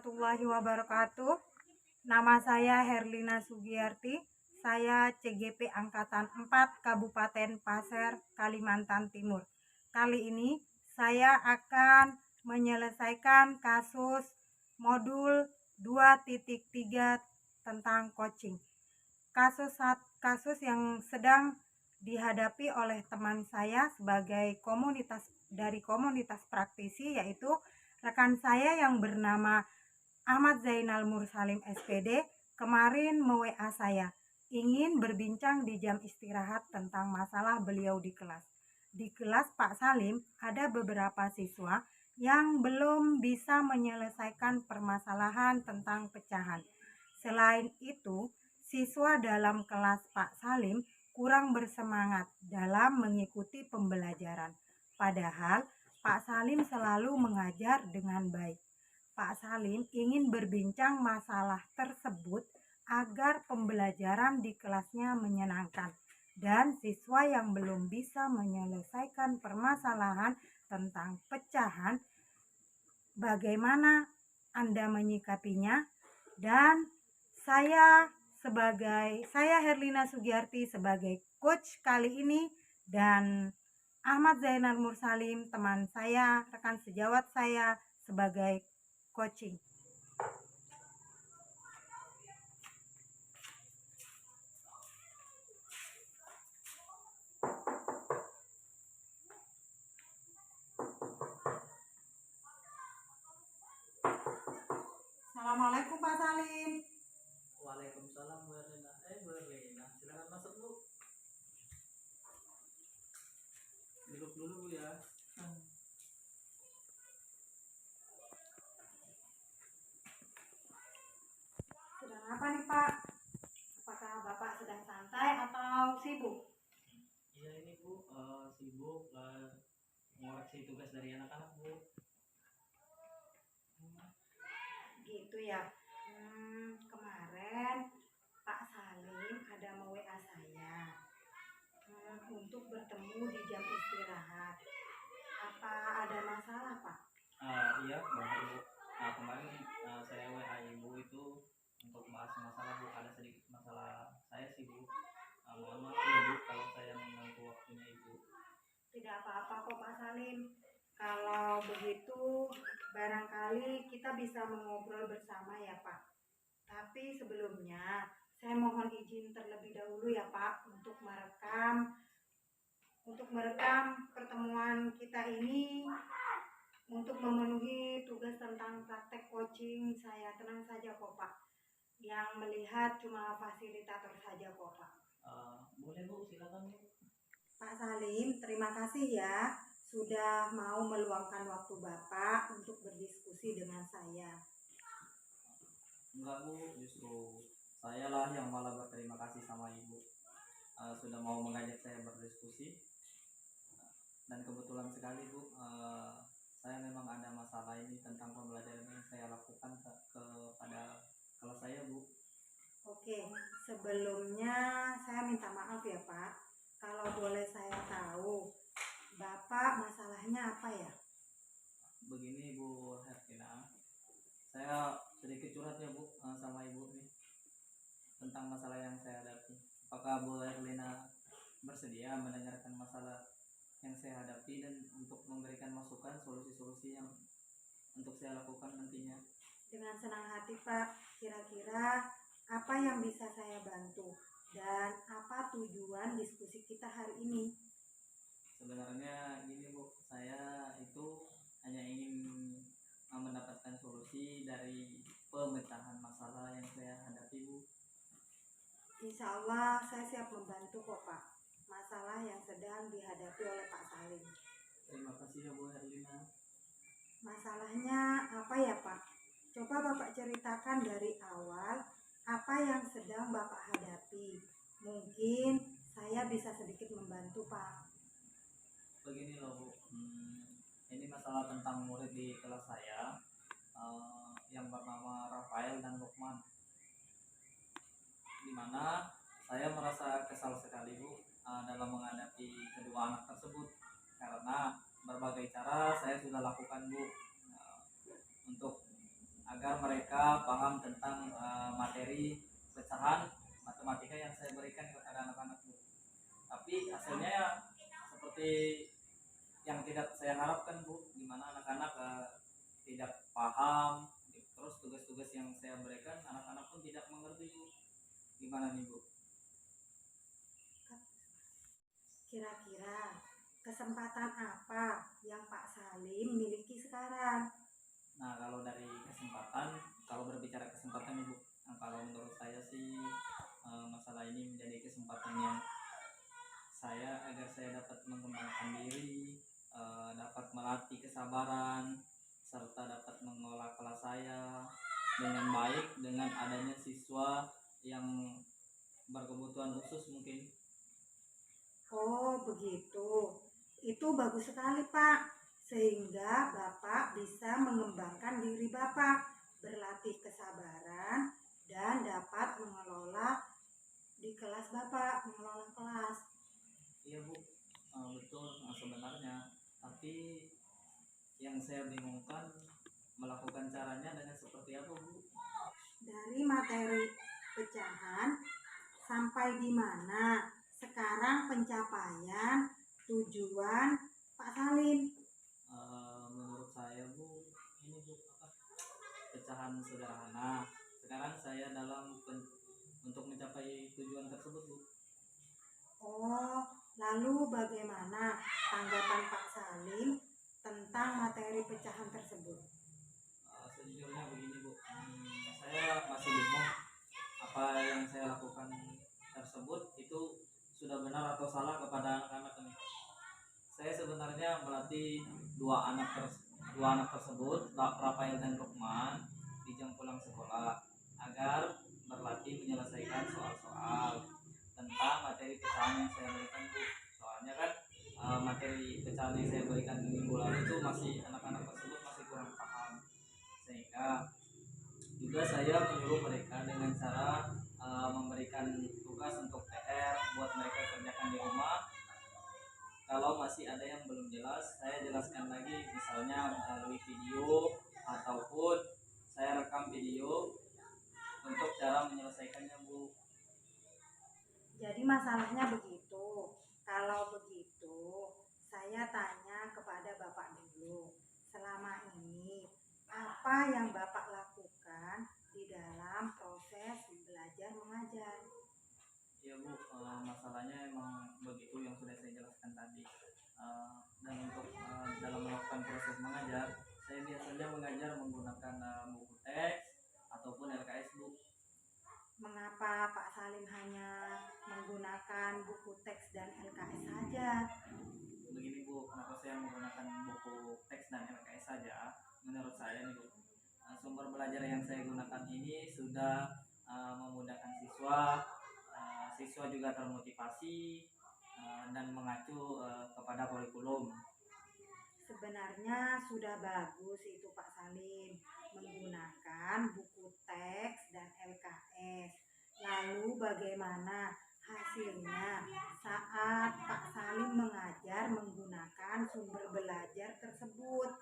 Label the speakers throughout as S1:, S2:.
S1: warahmatullahi wabarakatuh. Nama saya Herlina Sugiyarti. Saya CGP Angkatan 4 Kabupaten Pasir, Kalimantan Timur. Kali ini saya akan menyelesaikan kasus modul 2.3 tentang coaching. Kasus yang sedang dihadapi oleh teman saya sebagai komunitas praktisi, yaitu rekan saya yang bernama Ahmad Zainal Mursalim SPD kemarin me-WA saya ingin berbincang di jam istirahat tentang masalah beliau di kelas. Di kelas Pak Salim ada beberapa siswa yang belum bisa menyelesaikan permasalahan tentang pecahan. Selain itu, siswa dalam kelas Pak Salim kurang bersemangat dalam mengikuti pembelajaran. Padahal Pak Salim selalu mengajar dengan baik. Pak Salim ingin berbincang masalah tersebut agar pembelajaran di kelasnya menyenangkan, dan siswa yang belum bisa menyelesaikan permasalahan tentang pecahan, bagaimana Anda menyikapinya? Dan saya Herlina Sugiyarti sebagai coach kali ini, dan Ahmad Zainal Mursalim teman saya, rekan sejawat saya sebagai coaching. Assalamualaikum Pak Salim.
S2: Waalaikumsalam Bu Erlina. Bu Erlina, silakan masuk Bu. Duduk dulu Bu ya.
S1: Sedang apa nih Pak? Apakah Bapak sedang santai atau sibuk?
S2: Iya ini Bu, sibuk ngoreksi tugas dari anak-anak Bu.
S1: Gitu ya. Kemarin Pak Salim ada me-WA saya untuk bertemu di jam istirahat. Apa ada masalah Pak?
S2: Iya benar Bu. Kemarin saya WA Ibu itu untuk bahas masalah Bu. Ada sedikit masalah saya sih Bu. Mohon maaf ya Bu kalau saya mengganggu waktunya Ibu.
S1: Tidak apa-apa kok Pak Salim. Kalau begitu barangkali kita bisa mengobrol bersama ya Pak. Tapi sebelumnya saya mohon izin terlebih dahulu ya Pak untuk merekam pertemuan kita ini untuk memenuhi tugas tentang praktek coaching saya. Tenang saja kok Pak. Yang melihat cuma fasilitator saja kok Pak.
S2: Boleh Bu, silakan Bu.
S1: Pak Salim, terima kasih ya sudah mau meluangkan waktu Bapak untuk berdiskusi dengan saya.
S2: Enggak Bu, justru saya lah yang malah berterima kasih sama Ibu sudah mau mengajak saya berdiskusi. Dan kebetulan sekali Bu, saya memang ada masalah ini tentang pembelajaran yang saya lakukan kepada kelas saya Bu.
S1: Oke, sebelumnya saya minta maaf ya Pak. Kalau boleh saya tahu, Bapak masalahnya apa ya?
S2: Begini Bu Hertina, saya sedikit curhat ya Bu sama Ibu nih tentang masalah yang saya hadapi. Apakah Bu Herlina bersedia mendengarkan masalah yang saya hadapi dan untuk memberikan masukan solusi-solusi yang untuk saya lakukan nantinya?
S1: Dengan senang hati Pak. Kira-kira apa yang bisa saya bantu dan apa tujuan diskusi kita hari ini?
S2: Sebenarnya gini Bu, saya itu hanya ingin mendapatkan solusi dari pemecahan masalah yang saya hadapi Bu.
S1: Insya Allah saya siap membantu kok Pak. Masalah yang sedang dihadapi oleh Pak Salim.
S2: Terima kasih ya Bu Herlina.
S1: Masalahnya apa ya Pak? Coba Bapak ceritakan dari awal apa yang sedang Bapak hadapi. Mungkin saya bisa sedikit membantu Pak.
S2: Begini loh Bu, ini masalah tentang murid di kelas saya yang bernama Rafael dan Lukman, dimana saya merasa kesal sekali Bu dalam menghadapi kedua anak tersebut, karena berbagai cara saya sudah lakukan Bu untuk agar mereka paham tentang materi pecahan matematika yang saya berikan kepada anak-anak Bu. Tapi hasilnya ya seperti yang tidak saya harapkan Bu, dimana anak-anak tidak paham, terus tugas-tugas yang saya berikan anak-anak pun tidak mengerti Bu. Gimana nih Bu?
S1: Kira-kira kesempatan apa yang Pak Salim miliki sekarang?
S2: Nah, kalau dari kesempatan, kalau berbicara kesempatan Ibu, kalau menurut saya sih masalah ini menjadi kesempatan yang agar saya dapat mengembangkan diri, dapat melatih kesabaran, serta dapat mengelola kelas saya dengan baik dengan adanya siswa yang berkebutuhan khusus mungkin.
S1: Oh, begitu. Itu bagus sekali, Pak. Sehingga Bapak bisa mengembangkan diri Bapak, berlatih kesabaran, dan dapat mengelola di kelas Bapak, mengelola kelas.
S2: Iya Bu, betul sebenarnya. Tapi yang saya bingungkan melakukan caranya dengan seperti apa Bu?
S1: Dari materi pecahan sampai di mana sekarang pencapaian tujuan Pak Salim?
S2: Menurut saya Bu, ini Bu pecahan sederhana. Sekarang saya untuk mencapai tujuan tersebut Bu.
S1: Oh, lalu bagaimana tanggapan Pak Salim tentang materi pecahan tersebut?
S2: Sejujurnya begini Bu, saya masih bingung apa yang saya lakukan tersebut itu sudah benar atau salah kepada anak-anak ini. Saya sebenarnya melatih dua anak tersebut, Rafael dan Lukman, di jam pulang sekolah agar berlatih menyelesaikan soal-soal tentang materi pecahan yang saya berikan Bu. Soalnya kan materi pecahan yang saya berikan minggu lalu itu masih anak-anak tersebut masih kurang paham, sehingga juga saya menyuruh mereka dengan cara memberikan tugas untuk PR buat mereka kerjakan di rumah. Kalau masih ada yang belum jelas, saya jelaskan lagi, misalnya melalui video ataupun saya rekam video untuk cara menyelesaikannya Bu.
S1: Jadi masalahnya begitu. Kalau begitu, saya tanya kepada Bapak dulu. Selama ini, apa yang Bapak lakukan di dalam proses belajar mengajar?
S2: Ya Bu, masalahnya emang begitu yang sudah saya jelaskan tadi. Dan untuk dalam melakukan proses mengajar, saya biasanya mengajar menggunakan buku teks ataupun LKS Bu.
S1: Mengapa Pak Salim hanya menggunakan buku teks dan LKS saja?
S2: Begini Bu, kenapa saya menggunakan buku teks dan LKS saja? Menurut saya nih Bu, sumber belajar yang saya gunakan ini sudah memudahkan siswa. Siswa juga termotivasi dan mengacu kepada kurikulum.
S1: Sebenarnya sudah bagus itu Pak Salim menggunakan buku teks dan LKS. Lalu bagaimana hasilnya saat Pak Salim mengajar menggunakan sumber belajar tersebut?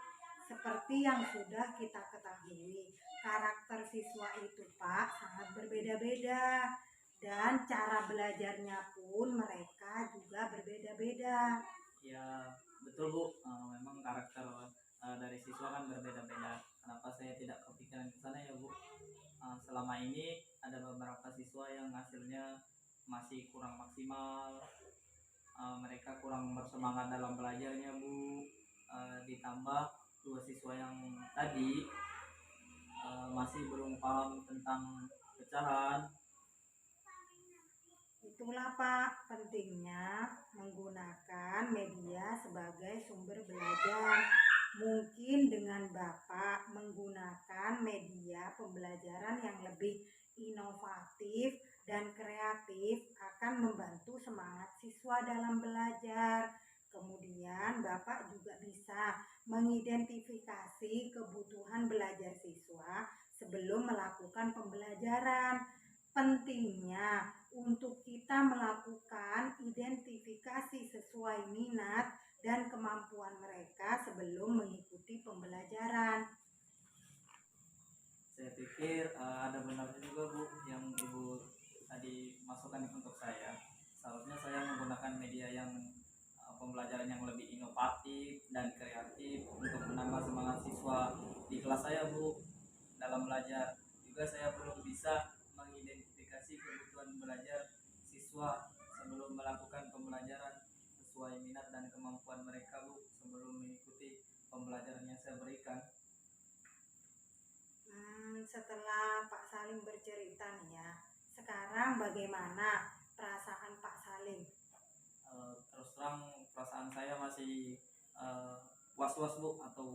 S1: Seperti yang sudah kita ketahui, karakter siswa itu Pak sangat berbeda-beda dan cara belajarnya pun mereka juga berbeda-beda.
S2: Ya betul Bu, memang karakter dari siswa kan berbeda-beda. Kenapa saya tidak kepikiran ke sana ya Bu? Selama ini ada beberapa siswa yang hasilnya masih kurang maksimal, mereka kurang bersemangat dalam belajarnya Bu. Ditambah dua siswa yang tadi masih belum paham tentang pecahan.
S1: Itulah Pak, pentingnya menggunakan media sebagai sumber belajar. Mungkin dengan Bapak menggunakan media pembelajaran yang lebih inovatif dan kreatif akan membantu semangat siswa dalam belajar. Kemudian Bapak juga bisa mengidentifikasi kebutuhan belajar siswa sebelum melakukan pembelajaran. Pentingnya untuk kita melakukan identifikasi sesuai minat dan kemampuan mereka sebelum mengikuti pembelajaran.
S2: saya Bu dalam belajar. Juga saya belum bisa mengidentifikasi kebutuhan belajar siswa sebelum melakukan pembelajaran sesuai minat dan kemampuan mereka Bu sebelum mengikuti pembelajaran yang saya berikan.
S1: Setelah Pak Salim bercerita nih ya, sekarang bagaimana perasaan Pak Salim?
S2: Terus terang perasaan saya masih was-was Bu atau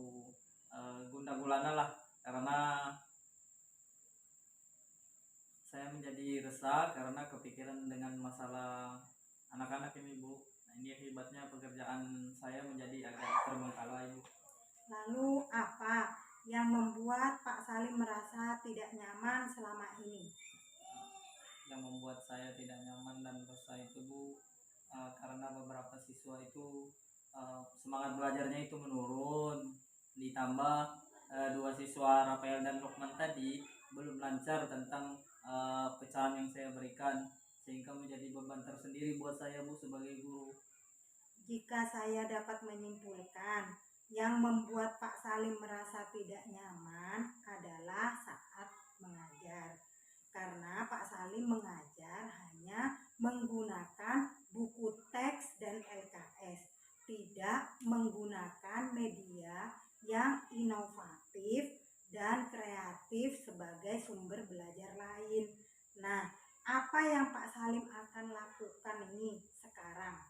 S2: gundah gulana lah, karena saya menjadi resah karena kepikiran dengan masalah anak-anak ini Bu. Nah, ini akibatnya pekerjaan saya menjadi agak terbengkalai Bu.
S1: Lalu apa yang membuat Pak Salim merasa tidak nyaman selama ini?
S2: Yang membuat saya tidak nyaman dan resah itu Bu, karena beberapa siswa itu semangat belajarnya itu menurun, ditambah dua siswa Rafael dan Lukman tadi belum lancar tentang pecahan yang saya berikan, sehingga menjadi beban tersendiri buat saya Bu sebagai guru.
S1: Jika saya dapat menyimpulkan, yang membuat Pak Salim merasa tidak nyaman adalah saat mengajar. Karena Pak Salim mengajar hanya menggunakan buku teks dan LKS, tidak menggunakan media yang inovatif dan kreatif sebagai sumber belajar lain. Nah, apa yang Pak Salim akan lakukan ini sekarang?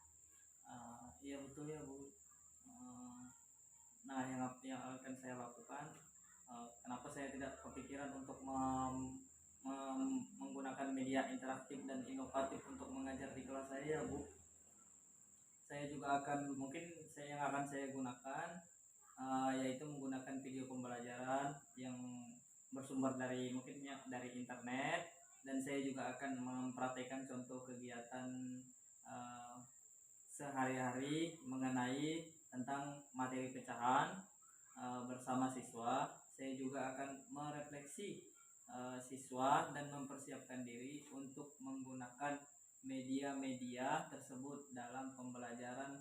S2: Iya betul ya Bu. Nah yang akan saya lakukan, kenapa saya tidak kepikiran untuk menggunakan media interaktif dan inovatif untuk mengajar di kelas saya Bu. Saya juga akan yang akan saya gunakan yaitu menggunakan video pembelajaran yang bersumber dari dari internet, dan saya juga akan mempraktekkan contoh kegiatan sehari-hari mengenai tentang materi pecahan bersama siswa. Saya juga akan merefleksi siswa dan mempersiapkan diri untuk menggunakan media-media tersebut dalam pembelajaran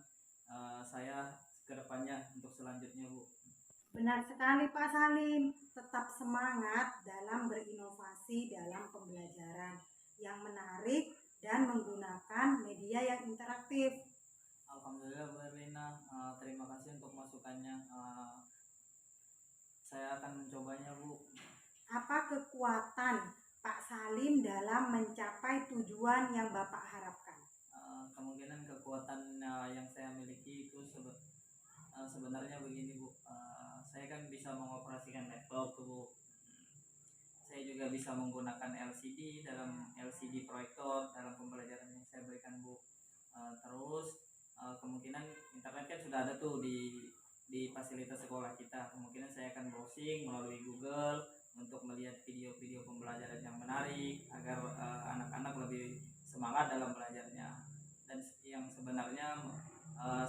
S2: saya kedepannya untuk selanjutnya Bu.
S1: Benar sekali Pak Salim, tetap semangat dalam berinovasi dalam pembelajaran yang menarik dan menggunakan media yang interaktif.
S2: Alhamdulillah Bu Erlina, terima kasih untuk masukannya. Saya akan mencobanya Bu.
S1: Apa kekuatan Pak Salim dalam mencapai tujuan yang Bapak harapkan?
S2: Kemungkinan kekuatan yang saya miliki itu sebenarnya begini Bu. Saya kan bisa mengoperasikan laptop Bu. Saya juga bisa menggunakan LCD proyektor dalam pembelajaran yang saya berikan Bu. Terus kemungkinan internet kan sudah ada tuh di fasilitas sekolah kita. Kemungkinan saya akan browsing melalui Google untuk melihat video-video pembelajaran yang menarik agar anak-anak lebih semangat dalam belajarnya. Dan yang sebenarnya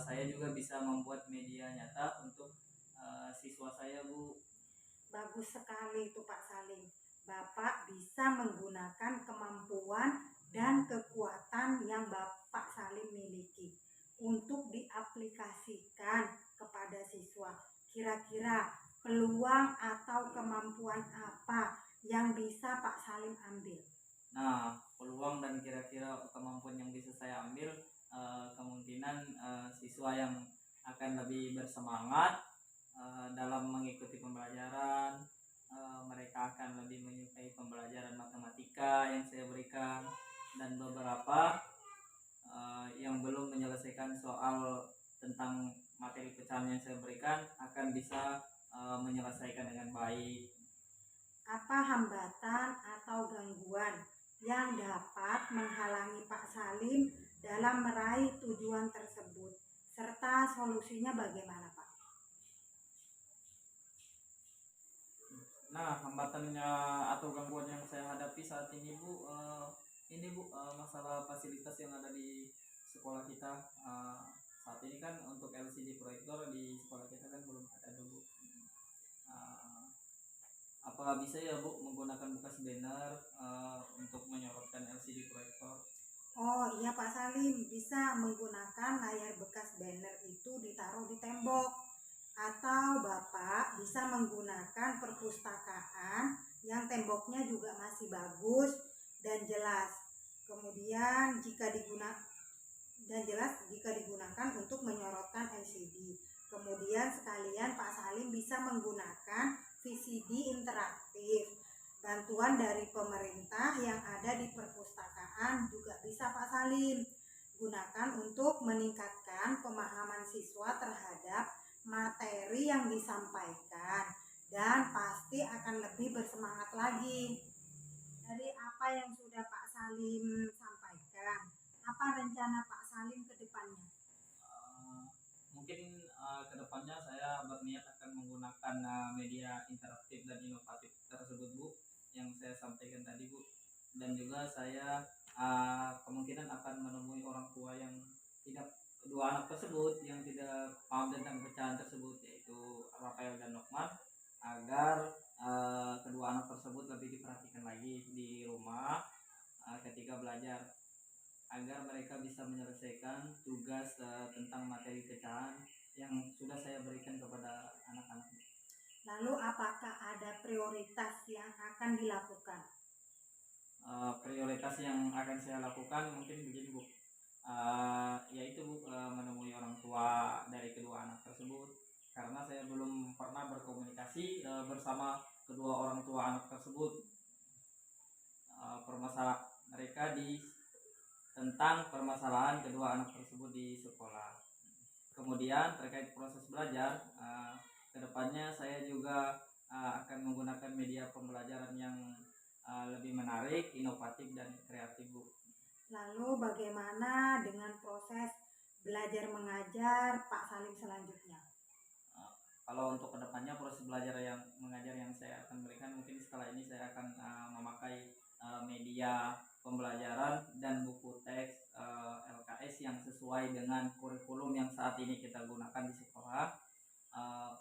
S2: saya juga bisa membuat media nyata untuk siswa saya Bu.
S1: Bagus sekali itu Pak Salim. Bapak bisa menggunakan kemampuan dan kekuatan yang Bapak Salim miliki untuk diaplikasikan kepada siswa. Kira-kira peluang atau kemampuan apa yang bisa Pak Salim ambil?
S2: Nah, peluang dan kira-kira kemampuan yang bisa saya ambil, kemungkinan siswa yang akan lebih bersemangat dalam mengikuti pembelajaran, mereka akan lebih menyukai pembelajaran matematika yang saya berikan, dan beberapa yang belum menyelesaikan soal tentang materi pecahan yang saya berikan akan bisa menyelesaikan dengan baik.
S1: Apa hambatan atau gangguan yang dapat menghalangi Pak Salim dalam meraih tujuan tersebut, serta solusinya bagaimana Pak?
S2: Nah, hambatannya atau gangguan yang saya hadapi saat ini Bu, masalah fasilitas yang ada di sekolah kita. Saat ini kan untuk LCD proyektor di sekolah kita kan belum ada Bu. Apa bisa ya Bu menggunakan bekas banner untuk menyorotkan LCD proyektor?
S1: Oh iya Pak Salim, bisa menggunakan layar bekas banner itu ditaruh di tembok, atau Bapak Pak bisa menggunakan perpustakaan yang temboknya juga masih bagus dan jelas. Kemudian jika digunakan untuk menyorotkan LCD. Kemudian sekalian Pak Salim bisa menggunakan VCD interaktif. Bantuan dari pemerintah yang ada di perpustakaan juga bisa Pak Salim gunakan untuk meningkatkan pemahaman siswa terhadap materi yang disampaikan dan pasti akan lebih bersemangat lagi. Dari apa yang sudah Pak Salim sampaikan, apa rencana Pak Salim ke depannya?
S2: Mungkin kedepannya saya berniat akan menggunakan media interaktif dan inovatif tersebut Bu, yang saya sampaikan tadi Bu, dan juga saya kemungkinan akan menemui orang tua yang tidak, kedua anak tersebut yang tidak paham tentang pecahan tersebut, yaitu Rafael dan Nokman, agar kedua anak tersebut lebih diperhatikan lagi di rumah ketika belajar, agar mereka bisa menyelesaikan tugas tentang materi pecahan yang sudah saya berikan kepada anak-anak.
S1: Lalu apakah ada prioritas yang akan dilakukan?
S2: Prioritas yang akan saya lakukan mungkin begini Bu, yaitu Bu, menemui orang tua dari kedua anak tersebut, karena saya belum pernah berkomunikasi bersama kedua orang tua anak tersebut, permasalahan mereka tentang permasalahan kedua anak tersebut di sekolah. Kemudian terkait proses belajar, kedepannya saya juga akan menggunakan media pembelajaran yang lebih menarik, inovatif, dan kreatif Bu.
S1: Lalu bagaimana dengan proses belajar mengajar Pak Salim selanjutnya?
S2: Kalau untuk kedepannya proses belajar yang mengajar yang saya akan berikan, mungkin setelah ini saya akan memakai media pembelajaran dan buku teks LKS yang sesuai dengan kurikulum yang saat ini kita gunakan di sekolah.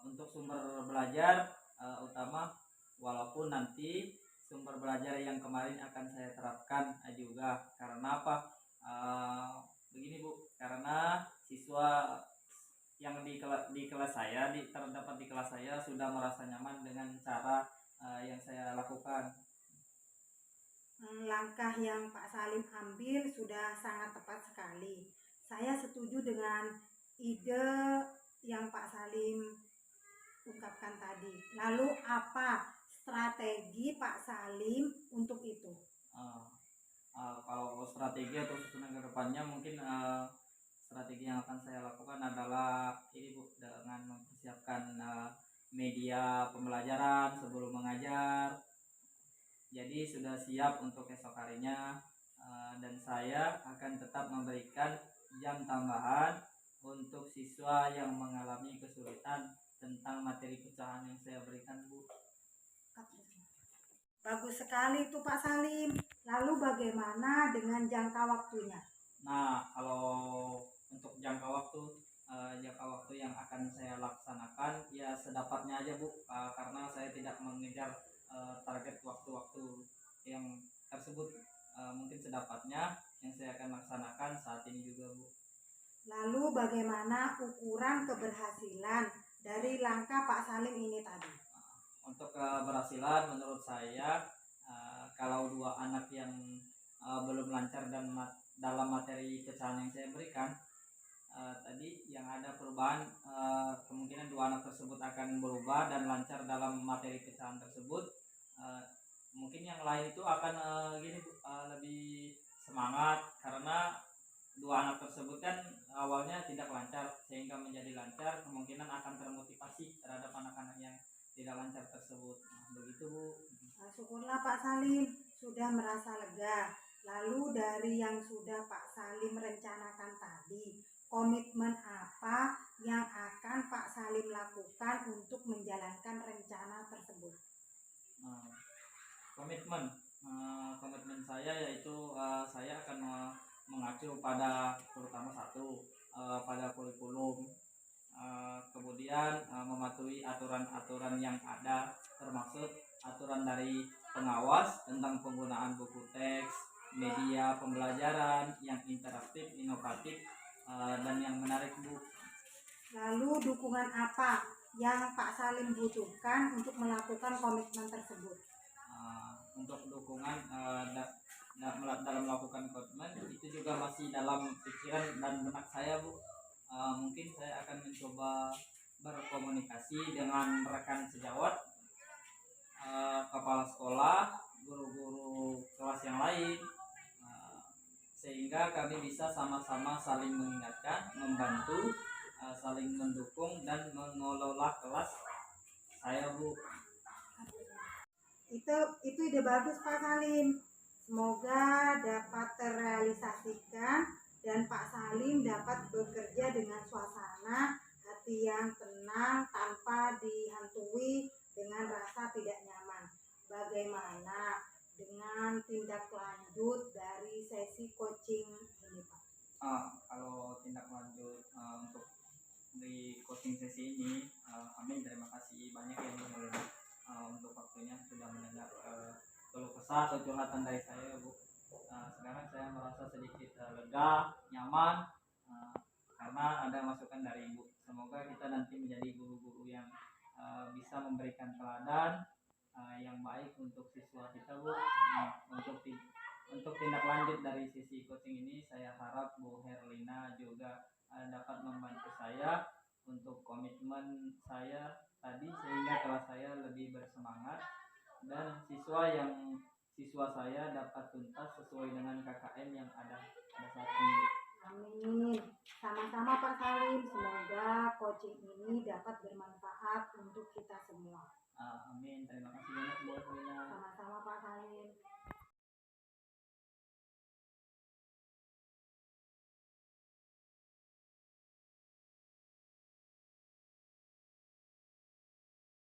S2: Untuk sumber belajar utama, walaupun nanti sumber belajar yang kemarin akan saya terapkan juga, karena apa? Begini Bu, karena siswa yang di kelas saya, terdapat di kelas saya sudah merasa nyaman dengan cara yang saya lakukan.
S1: Langkah yang Pak Salim ambil sudah sangat tepat sekali. Saya setuju dengan ide yang Pak Salim ungkapkan tadi. Lalu apa strategi Pak Salim untuk itu?
S2: Kalau strategi atau susunan ke depannya, mungkin strategi yang akan saya lakukan adalah ini Bu, dengan mempersiapkan media pembelajaran sebelum mengajar. Jadi sudah siap untuk esok harinya, dan saya akan tetap memberikan jam tambahan untuk siswa yang mengalami kesulitan tentang materi pecahan yang saya berikan Bu.
S1: Bagus sekali itu Pak Salim. Lalu bagaimana dengan jangka waktunya?
S2: Nah, kalau untuk jangka waktu yang akan saya laksanakan ya sedapatnya aja Bu, karena saya tidak mengejar target waktu-waktu yang tersebut, mungkin sedapatnya yang saya akan laksanakan saat ini juga Bu.
S1: Lalu bagaimana ukuran keberhasilan dari langkah Pak Salim ini tadi?
S2: Untuk keberhasilan menurut saya, kalau dua anak yang belum lancar dan dalam materi pecahan yang saya berikan tadi, yang ada perubahan, kemungkinan dua anak tersebut akan berubah dan lancar dalam materi pecahan tersebut. Mungkin yang lain itu akan lebih semangat, karena dua anak tersebut kan awalnya tidak lancar sehingga menjadi lancar, kemungkinan akan termotivasi terhadap anak-anak yang tidak lancar tersebut. Begitu Bu.
S1: Syukurlah Pak Salim sudah merasa lega. Lalu dari yang sudah Pak Salim rencanakan tadi, komitmen apa yang akan Pak Salim lakukan untuk menjalankan rencana tersebut?
S2: Komitmen saya yaitu saya akan mengacu pada, terutama satu, pada kurikulum, kemudian mematuhi aturan-aturan yang ada, termasuk aturan dari pengawas tentang penggunaan buku teks, media pembelajaran yang interaktif, inovatif, dan yang menarik Bu.
S1: Lalu dukungan apa yang Pak Salim butuhkan untuk melakukan komitmen tersebut?
S2: Untuk dukungan dalam melakukan komitmen itu juga masih dalam pikiran dan benak saya, Bu. Mungkin saya akan mencoba berkomunikasi dengan rekan sejawat, kepala sekolah, guru-guru kelas yang lain, sehingga kami bisa sama-sama saling mengingatkan, membantu, saling mendukung dan mengelola kelas saya, Bu.
S1: Itu ide bagus Pak Salim. Semoga dapat terrealisasikan dan Pak Salim dapat bekerja dengan suasana hati yang tenang tanpa dihantui dengan rasa tidak nyaman. Bagaimana dengan tindak lanjut dari sesi coaching ini, Pak?
S2: Kalau tindak lanjut untuk di coaching sesi ini, kami terima kasih banyak ya Bu Helena, untuk waktunya sudah mendengar keluh kesah atau curhatan dari saya, Bu. Sekarang saya merasa sedikit lega, nyaman, karena ada masukan dari Ibu. Semoga kita nanti menjadi guru-guru yang bisa memberikan teladan yang baik untuk siswa kita, Bu. Untuk tindak lanjut dari sisi coaching ini, saya harap Bu Herlina juga dapat membantu saya untuk komitmen saya tadi, sehingga kelas saya lebih bersemangat dan siswa saya dapat tuntas sesuai dengan KKM yang ada pada saat ini.
S1: Amin. Sama-sama Pak Salim. Semoga coaching ini dapat bermanfaat untuk kita semua.